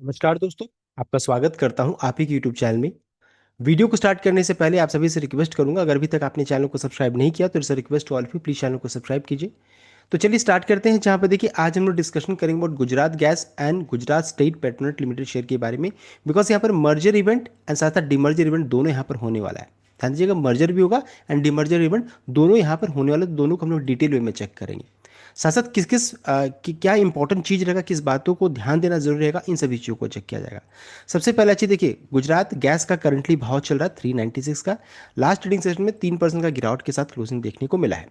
नमस्कार दोस्तों। आपका स्वागत करता हूं आप ही के यूट्यूब चैनल में। वीडियो को स्टार्ट करने से पहले आप सभी से रिक्वेस्ट करूंगा, अगर अभी तक आपने चैनल को सब्सक्राइब नहीं किया तो it's request to all of you, please channel को सब्सक्राइब कीजिए। तो चलिए स्टार्ट करते हैं। जहां पर देखिए आज हम लोग डिस्कशन करेंगे about Gujarat gas and Gujarat state Petronet limited share के बारे में। बिकॉज यहाँ पर मर्जर इवेंट एंड साथ साथ डिमर्जर इवेंट दोनों यहाँ पर होने वाला है। ध्यान दीजिएगा, मर्जर भी होगा एंड डिमर्जर इवेंट दोनों यहाँ पर होने वाले, दोनों को हम लोग डिटेल वे में चेक करेंगे। साथ साथ क्या इंपॉर्टेंट चीज रहेगा, किस बातों को ध्यान देना जरूरी रहेगा, इन सभी चीज़ों को चेक किया जाएगा। सबसे पहला चीज देखिए, गुजरात गैस का करंटली भाव चल रहा है 396 का। लास्ट ट्रेडिंग सेशन में 3% का गिरावट के साथ क्लोजिंग देखने को मिला है।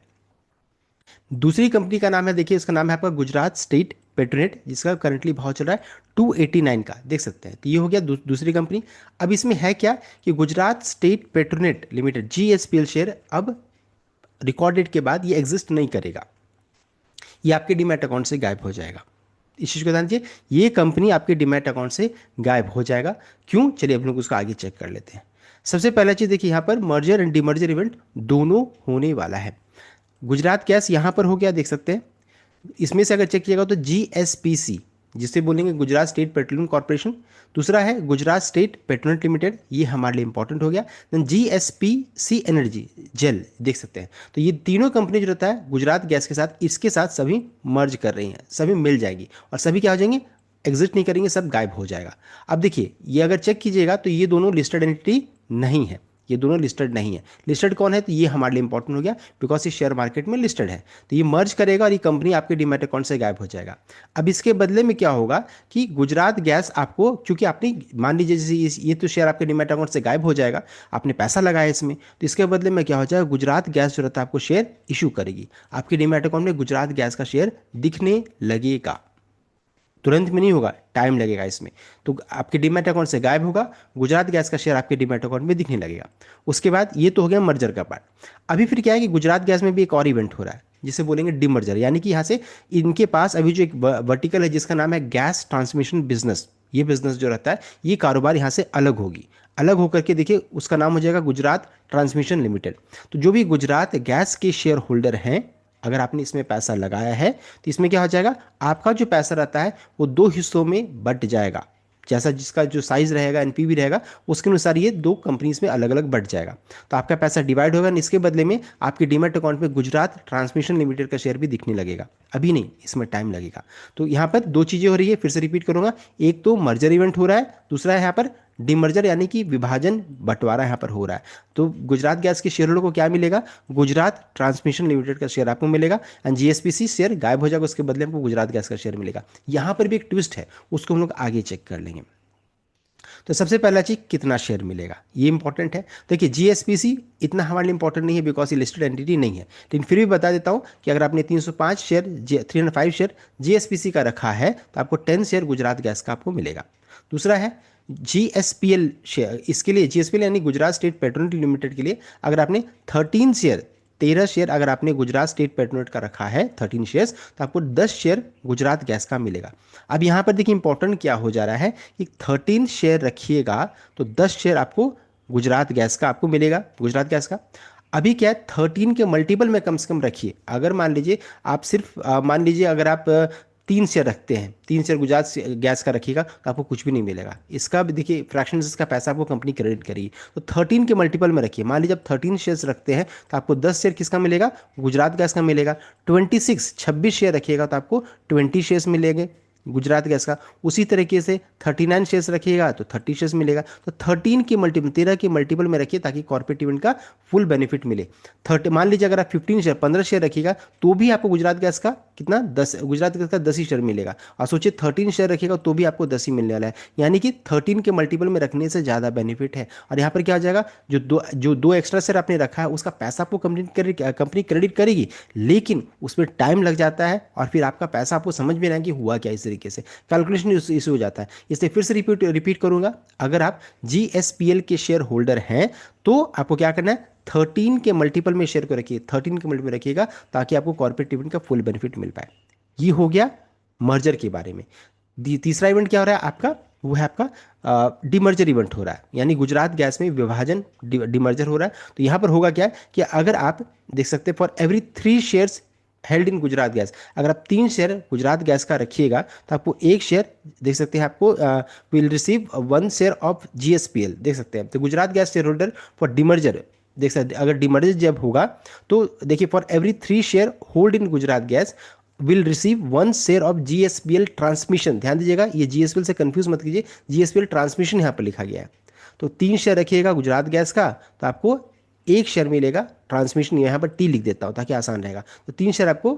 दूसरी कंपनी का नाम है, देखिए इसका नाम है आपका गुजरात स्टेट पेट्रोनेट, जिसका करंटली भाव चल रहा है 289 का, देख सकते हैं। तो ये हो गया दूसरी कंपनी। अब इसमें है क्या कि Gujarat state Petronet limited GSPL share अब रिकॉर्ड डेट के बाद ये एग्जिस्ट नहीं करेगा, ये आपके डीमैट अकाउंट से गायब हो जाएगा। इस चीज़ को ध्यान दीजिए, ये कंपनी आपके डीमैट अकाउंट से गायब हो जाएगा। क्यों, चलिए अब लोग उसको आगे चेक कर लेते हैं। सबसे पहला चीज़ देखिए, यहाँ पर मर्जर एंड डीमर्जर इवेंट दोनों होने वाला है। गुजरात गैस यहाँ पर हो गया, देख सकते हैं। इसमें से अगर चेक किएगा तो GSPC, जिसे बोलेंगे गुजरात स्टेट पेट्रोलियम कॉर्पोरेशन। दूसरा है गुजरात स्टेट पेट्रोनेट लिमिटेड, ये हमारे लिए इंपॉर्टेंट हो गया। देन GSPC एनर्जी जेल, देख सकते हैं। तो ये तीनों कंपनी जो रहता है गुजरात गैस के साथ, इसके साथ सभी मर्ज कर रही हैं, सभी मिल जाएगी और सभी क्या हो जाएंगे, एग्जिट नहीं करेंगे, सब गायब हो जाएगा। अब देखिए, ये अगर चेक कीजिएगा तो ये दोनों लिस्टेड एंटिटी नहीं है, ये दोनों लिस्टेड नहीं है। लिस्टेड कौन है, तो ये हमारे लिए इंपॉर्टेंट हो गया, बिकॉज ये शेयर मार्केट में लिस्टेड है। तो ये मर्ज करेगा और ये कंपनी आपके डीमैट अकाउंट से गायब हो जाएगा। अब इसके बदले में क्या होगा कि गुजरात गैस आपको, क्योंकि आपने मान लीजिए जैसे ये तो शेयर आपके डीमैट अकाउंट से गायब हो जाएगा, आपने पैसा लगाया इसमें, तो इसके बदले में क्या हो जाएगा, गुजरात गैस जो रहता है आपको शेयर इशू करेगी। आपके डीमैट अकाउंट में गुजरात गैस का शेयर दिखने लगेगा। तुरंत में नहीं होगा, टाइम लगेगा इसमें। तो आपके डीमैट अकाउंट से गायब होगा, गुजरात गैस का शेयर आपके डीमैट अकाउंट में दिखने लगेगा। उसके बाद ये तो हो गया मर्जर का पार्ट। अभी फिर क्या है कि गुजरात गैस में भी एक और इवेंट हो रहा है, जिसे बोलेंगे डीमर्जर, यानी कि यहाँ से इनके पास अभी जो एक वर्टिकल है जिसका नाम है गैस ट्रांसमिशन बिजनेस, ये बिजनेस जो रहता है, ये कारोबार यहाँ से अलग होगी। अलग होकर के देखिए उसका नाम हो जाएगा गुजरात ट्रांसमिशन लिमिटेड। तो जो भी गुजरात गैस के शेयर होल्डर हैं, अगर आपने इसमें पैसा लगाया है तो इसमें क्या हो जाएगा, आपका जो पैसा रहता है वो दो हिस्सों में बट जाएगा। जैसा जिसका जो साइज रहेगा, NPV रहेगा, उसके अनुसार ये दो कंपनीज में अलग अलग बट जाएगा। तो आपका पैसा डिवाइड होगा, इसके बदले में आपके डीमैट अकाउंट में गुजरात ट्रांसमिशन लिमिटेड का शेयर भी दिखने लगेगा। अभी नहीं, इसमें टाइम लगेगा। तो यहाँ पर दो चीज़ें हो रही है, फिर से रिपीट करूंगा। एक तो मर्जर इवेंट हो रहा है, दूसरा है यहाँ पर डिमर्जर, यानी कि विभाजन, बंटवारा यहाँ पर हो रहा है। तो गुजरात गैस के शेयर होल्डर को क्या मिलेगा, गुजरात ट्रांसमिशन लिमिटेड का शेयर आपको मिलेगा एंड GSPC शेयर गायब हो जाएगा, उसके बदले हमको गुजरात गैस का शेयर मिलेगा। यहाँ पर भी एक ट्विस्ट है, उसको हम लोग आगे चेक कर लेंगे। तो सबसे पहला चीज, कितना शेयर मिलेगा, ये इंपॉर्टेंट है। देखिए GSPC इतना हमारे लिए इंपॉर्टेंट नहीं है, बिकॉज ये लिस्टेड एंटिटी नहीं है, लेकिन फिर भी बता देता हूँ कि अगर आपने 305 शेयर 305 शेयर GSPC का रखा है तो आपको 10 शेयर गुजरात गैस का आपको मिलेगा। दूसरा है GSPL शेयर, इसके लिए GSPL यानी गुजरात स्टेट पेट्रोनेट लिमिटेड के लिए अगर आपने 13 शेयर 13 शेयर अगर आपने गुजरात स्टेट पेट्रोनेट का रखा है 13 शेयर्स, तो आपको 10 शेयर गुजरात गैस का मिलेगा। अब यहाँ पर देखिए इंपॉर्टेंट क्या हो जा रहा है कि 13 शेयर रखिएगा तो 10 शेयर आपको गुजरात गैस का आपको मिलेगा, गुजरात गैस का। अभी क्या है, 13 के मल्टीपल में कम से कम रखिए। अगर मान लीजिए आप सिर्फ मान लीजिए अगर आप 3 शेयर रखते हैं, 3 शेयर गुजरात गैस का रखिएगा तो आपको कुछ भी नहीं मिलेगा। इसका भी देखिए फ्रैक्शन का पैसा आपको कंपनी क्रेडिट करेगी। तो 13 के मल्टीपल में रखिए। मान लीजिए आप 13 शेयर्स रखते हैं तो आपको 10 शेयर किसका मिलेगा, गुजरात गैस का मिलेगा। 26 शेयर रखिएगा तो आपको 20 शेयर्स मिलेंगे गुजरात गैस का। उसी तरीके से 39 शेयर्स रखिएगा तो 30 शेयर्स मिलेगा। तो 13 के मल्टीपल 13 के मल्टीपल में रखिए ताकि कॉर्पोरेट इवेंट का फुल बेनिफिट मिले। 30 मान लीजिए अगर आप 15 शेयर रखिएगा तो भी आपको गुजरात गैस का कितना, 10, गुजरात गैस का 10 ही शेयर मिलेगा। और सोचिए 13 शेयर रखिएगा तो भी आपको 10 ही मिलने वाला है, यानी कि 13 के मल्टीपल में रखने से ज़्यादा बेनिफिट है। और यहाँ पर क्या हो जाएगा, जो दो एक्स्ट्रा शेयर आपने रखा है उसका पैसा आपको कंपनी क्रेडिट करेगी, लेकिन उसमें टाइम लग जाता है और फिर आपका पैसा आपको समझ में नहीं कि हुआ क्या, इस तरीके से कैलकुलेशन इशू हो जाता है। इसलिए फिर से रिपीट करूंगा, अगर आप GSPL के शेयर होल्डर हैं तो आपको क्या करना है, 13 के मल्टीपल में शेयर को रखिए, 13 के मल्टीपल में रखिएगा ताकि आपको कॉर्पोरेट इवेंट का फुल बेनिफिट मिल पाए। ये हो गया मर्जर के बारे में। तीसरा इवेंट क्या हो रहा है आपका, वो है आपका डिमर्जर इवेंट हो रहा है, यानी गुजरात गैस में विभाजन डिमर्जर हो रहा है। तो यहाँ पर होगा क्या कि अगर आप देख सकते हैं, for every 3 shares held in Gujarat gas. अगर आप 3 शेयर गुजरात गैस का रखिएगा तो आपको एक शेयर देख सकते हैं, आपको will receive 1 share of GSPL, देख सकते हैं। तो Gujarat gas share holder for demerger, देख सकते हैं, अगर डिमर्जर जब होगा तो देखिए for every 3 share hold in Gujarat gas will receive 1 share of GSPL transmission. ध्यान दीजिएगा, ये जीएसपीएल से कंफ्यूज मत कीजिए, जीएसपीएल ट्रांसमिशन यहाँ पर लिखा गया है। तो 3 शेयर रखिएगा गुजरात गैस का तो आपको एक शेयर मिलेगा ट्रांसमिशन, यहाँ पर टी लिख देता हूँ ताकि आसान रहेगा। तो 3 शेयर आपको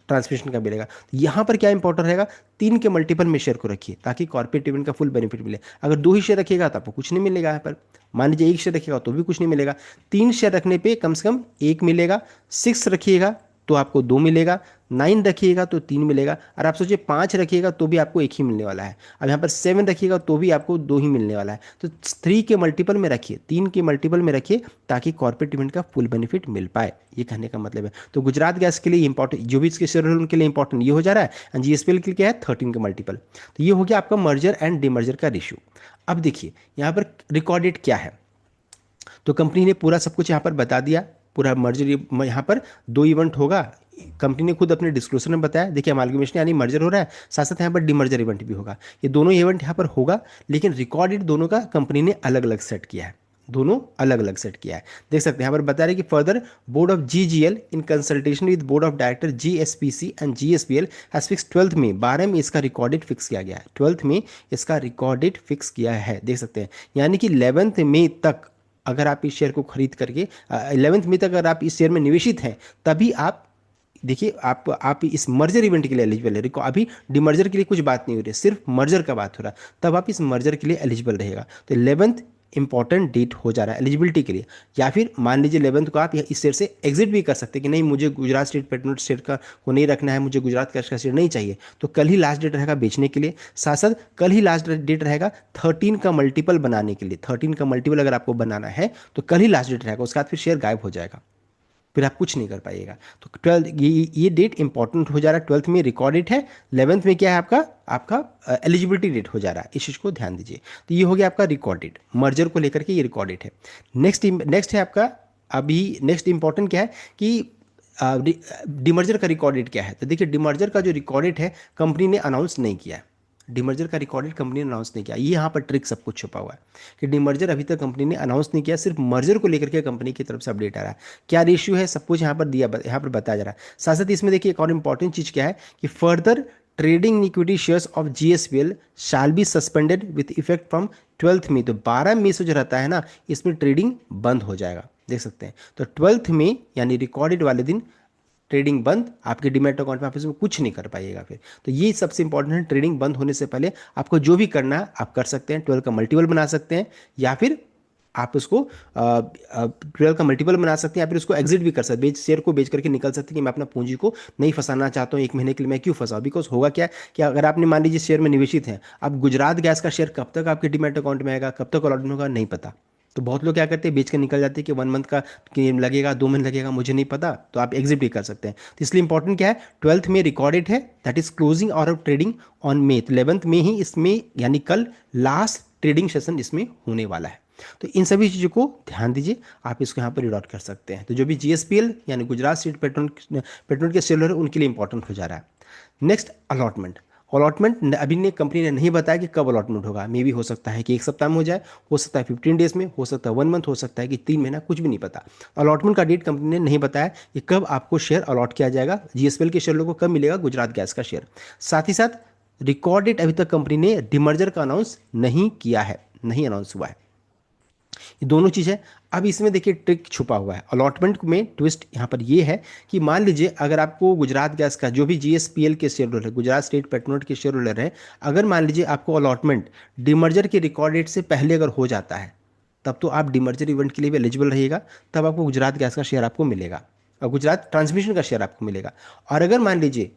ट्रांसमिशन का मिलेगा। तो यहाँ पर क्या इंपॉर्टेंट रहेगा, 3 के मल्टीपल में शेयर को रखिए ताकि कॉर्पोरेट डिविडेंड का फुल बेनिफिट मिले। अगर 2 ही शेयर रखिएगा तो आपको कुछ नहीं मिलेगा यहाँ पर। मान लीजिए 1 शेयर रखिएगा तो भी कुछ नहीं मिलेगा। 3 शेयर रखने पे कम से कम 1 मिलेगा। 6 रखिएगा तो आपको 2 मिलेगा। 9 रखिएगा तो 3 मिलेगा। और आप सोचिए 5 रखिएगा तो भी आपको 1 ही मिलने वाला है। अब यहाँ पर 7 रखिएगा तो भी आपको 2 ही मिलने वाला है। तो 3 के मल्टीपल में रखिए, 3 के मल्टीपल में रखिए ताकि कॉर्पोरेट डिविडेंड का फुल बेनिफिट मिल पाए, ये कहने का मतलब है। तो गुजरात गैस के लिए इंपॉर्टेंट, जो भी इसके शेयर होल्डर उनके लिए इंपॉर्टेंट ये हो जा रहा है। एंड जीएसपीएल के लिए क्या है, 13 का मल्टीपल। तो ये हो गया आपका मर्जर एंड डिमर्जर का रेशियो। अब देखिए यहाँ पर रिकॉर्डेड क्या है, तो कंपनी ने पूरा सब कुछ यहाँ पर बता दिया। पूरा मर्जर यहाँ पर 2 इवेंट होगा, कंपनी ने खुद अपने डिस्क्लोजर में बताया। देखिए अमालगमेशन यानी मर्जर हो रहा है, साथ साथ यहाँ पर डिमर्जर इवेंट भी होगा। ये दोनों इवेंट यहाँ पर होगा, लेकिन रिकॉर्डेड दोनों का कंपनी ने अलग अलग सेट किया है, दोनों अलग अलग सेट किया है। देख सकते हैं यहाँ पर बता रहे कि further board of GGL in consultation with board of director GSPC and GSPL has fix 12 में 12 में इसका रिकॉर्डेड फिक्स किया गया है। 12 में इसका रिकॉर्डेड फिक्स किया है, देख सकते हैं। यानी कि 11 मई तक अगर आप इस शेयर को खरीद करके 11 मई तक अगर आप इस शेयर में निवेशित हैं तभी आप देखिए आप इस मर्जर इवेंट के लिए एलिजिबल है। देखो अभी डिमर्जर के लिए कुछ बात नहीं हो रही है, सिर्फ मर्जर का बात हो रहा है, तब आप इस मर्जर के लिए एलिजिबल रहेगा। तो 11th इंपॉर्टेंट डेट हो जा रहा है एलिजिबिलिटी के लिए। या फिर मान लीजिए 11th को आप इस शेयर से एग्जिट भी कर सकते हैं कि नहीं, मुझे गुजरात स्टेट पेट्रोनेट शेयर का को नहीं रखना है, मुझे गुजरात कैश का शेयर नहीं चाहिए, तो कल ही लास्ट डेट रहेगा बेचने के लिए। साथ साथ कल ही लास्ट डेट रहेगा 13 का मल्टीपल बनाने के लिए। 13 का मल्टीपल अगर आपको बनाना है तो कल ही लास्ट डेट रहेगा, उसके बाद फिर शेयर गायब हो जाएगा, फिर आप कुछ नहीं कर पाइएगा। तो 12 ये डेट इंपॉर्टेंट हो जा रहा है। 12th में रिकॉर्ड डेट है, 11th में क्या है आपका आपका एलिजिबिलिटी डेट हो जा रहा है, इस चीज़ को ध्यान दीजिए। तो ये हो गया आपका रिकॉर्ड डेट, मर्जर को लेकर के ये रिकॉर्ड डेट है। नेक्स्ट है आपका, अभी नेक्स्ट इंपॉर्टेंट क्या है कि डिमर्जर का रिकॉर्ड डेट क्या है। तो देखिए डिमर्जर का जो रिकॉर्ड डेट है कंपनी ने अनाउंस नहीं किया है। डिमर्जर का रिकॉर्डेड कंपनी ने अनाउंस नहीं किया, ये यहाँ पर ट्रिक सब कुछ छुपा हुआ है कि डिमर्जर अभी तक कंपनी ने अनाउंस नहीं किया, सिर्फ मर्जर को लेकर के कंपनी की तरफ से अपडेट आ रहा है। क्या रेशियो है सब कुछ यहाँ पर दिया, यहाँ पर बताया जा रहा है। साथ साथ इसमें देखिए एक और इंपॉर्टेंट चीज़ क्या है कि further trading equity shares of GSPL shall be suspended with effect from 12th मई। तो 12 मई से जो रहता है ना, इसमें ट्रेडिंग बंद हो जाएगा, देख सकते हैं। तो 12th मई यानी रिकॉर्डेड वाले दिन ट्रेडिंग बंद, आपके डीमैट अकाउंट में आप इसमें कुछ नहीं कर पाइएगा फिर। तो ये सबसे इंपॉर्टेंट है, ट्रेडिंग बंद होने से पहले आपको जो भी करना है आप कर सकते हैं। 12 का मल्टीपल बना सकते हैं या फिर आप उसको 12 का मल्टीपल बना सकते हैं या फिर उसको एग्जिट भी कर सकते हैं, शेयर को बेच करके निकल सकते हैं कि मैं अपना पूंजी को नहीं फंसाना चाहता हूँ, 1 महीने के लिए मैं क्यों फंसाऊँ। बिकॉज होगा क्या कि अगर आपने मान लीजिए शेयर में निवेशित हैं, अब गुजरात गैस का शेयर कब तक आपके डीमैट अकाउंट में आएगा, कब तक अलॉटमेंट होगा, नहीं पता। तो बहुत लोग क्या करते हैं, बेच कर निकल जाते हैं कि 1 मंथ का कि लगेगा, 2 महीने लगेगा, मुझे नहीं पता, तो आप एग्जिट भी कर सकते हैं। तो इसलिए इंपॉर्टेंट क्या है, 12th में रिकॉर्डेड है, दैट इज क्लोजिंग और ट्रेडिंग ऑन मे। 11th में ही इसमें यानी कल लास्ट ट्रेडिंग सेशन इसमें होने वाला है। तो इन सभी चीज़ों को ध्यान दीजिए, आप इसको यहाँ पर रीड आउट कर सकते हैं। तो जो भी जीएसपीएल यानी गुजरात स्टेट पेट्रोल के शेयर है उनके लिए इंपॉर्टेंट हो जा रहा है। Next allotment. अलॉटमेंट अभी ने कंपनी ने नहीं बताया कि कब अलॉटमेंट होगा। मे भी हो सकता है कि 1 सप्ताह में हो जाए, हो सकता है 15 डेज में, हो सकता है 1 मंथ, हो सकता है कि 3 महीना, कुछ भी नहीं पता। अलॉटमेंट का डेट कंपनी ने नहीं बताया कि कब आपको शेयर अलॉट किया जाएगा, जीएसपीएल के शेयर लोगों को कब मिलेगा गुजरात गैस का शेयर। साथ ही साथ रिकॉर्ड डेट अभी तक कंपनी ने डिमर्जर का अनाउंस नहीं किया है, नहीं अनाउंस हुआ है। ये दोनों चीज़ है। अब इसमें देखिए ट्रिक छुपा हुआ है। अलॉटमेंट में ट्विस्ट यहाँ पर ये है कि मान लीजिए अगर आपको गुजरात गैस का जो भी जीएसपीएल के शेयर होल्डर है, गुजरात स्टेट पेट्रोनेट के शेयर होल्डर है, अगर मान लीजिए आपको अलॉटमेंट डिमर्जर के रिकॉर्ड डेट से पहले अगर हो जाता है तब तो आप डिमर्जर इवेंट के लिए भी एलिजिबल रहिएगा, तब आपको गुजरात गैस का शेयर आपको मिलेगा और गुजरात ट्रांसमिशन का शेयर आपको मिलेगा। और अगर मान लीजिए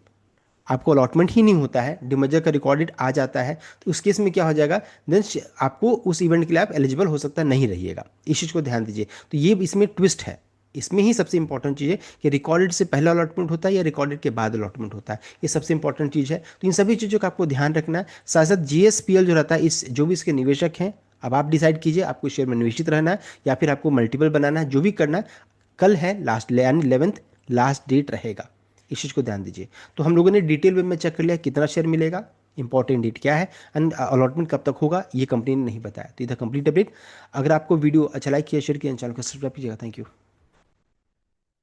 आपको अलॉटमेंट ही नहीं होता है, डिमर्जर का रिकॉर्ड डेट आ जाता है, तो उस केस में क्या हो जाएगा, देन आपको उस इवेंट के लिए आप एलिजिबल हो सकता है नहीं रहिएगा। इस चीज़ को ध्यान दीजिए। तो ये इसमें ट्विस्ट है, इसमें ही सबसे इंपॉर्टेंट चीज़ है कि रिकॉर्डेड से पहले अलॉटमेंट होता है या रिकॉर्डेड के बाद अलॉटमेंट होता है, ये सबसे इंपॉर्टेंट चीज़ है। तो इन सभी चीज़ों का आपको ध्यान रखना है। साथ साथ जीएसपीएल जो रहता है, इस जो भी इसके निवेशक हैं, अब आप डिसाइड कीजिए आपको शेयर में निवेशित रहना है या फिर आपको मल्टीपल बनाना है, जो भी करना है। कल है लास्ट यानी 11th लास्ट डेट रहेगा। इस चीज़ को ध्यान दीजिए। तो हम लोगों ने डिटेल वे में चेक कर लिया कितना शेयर मिलेगा, इंपॉर्टेंट डेट क्या है, एंड अलॉटमेंट कब तक होगा ये कंपनी ने नहीं बताया। तो इधर कंप्लीट अपडेट। अगर आपको वीडियो अच्छा लाइक किया, शेयर किया, चैनल को सब्सक्राइब कीजिएगा। Thank you.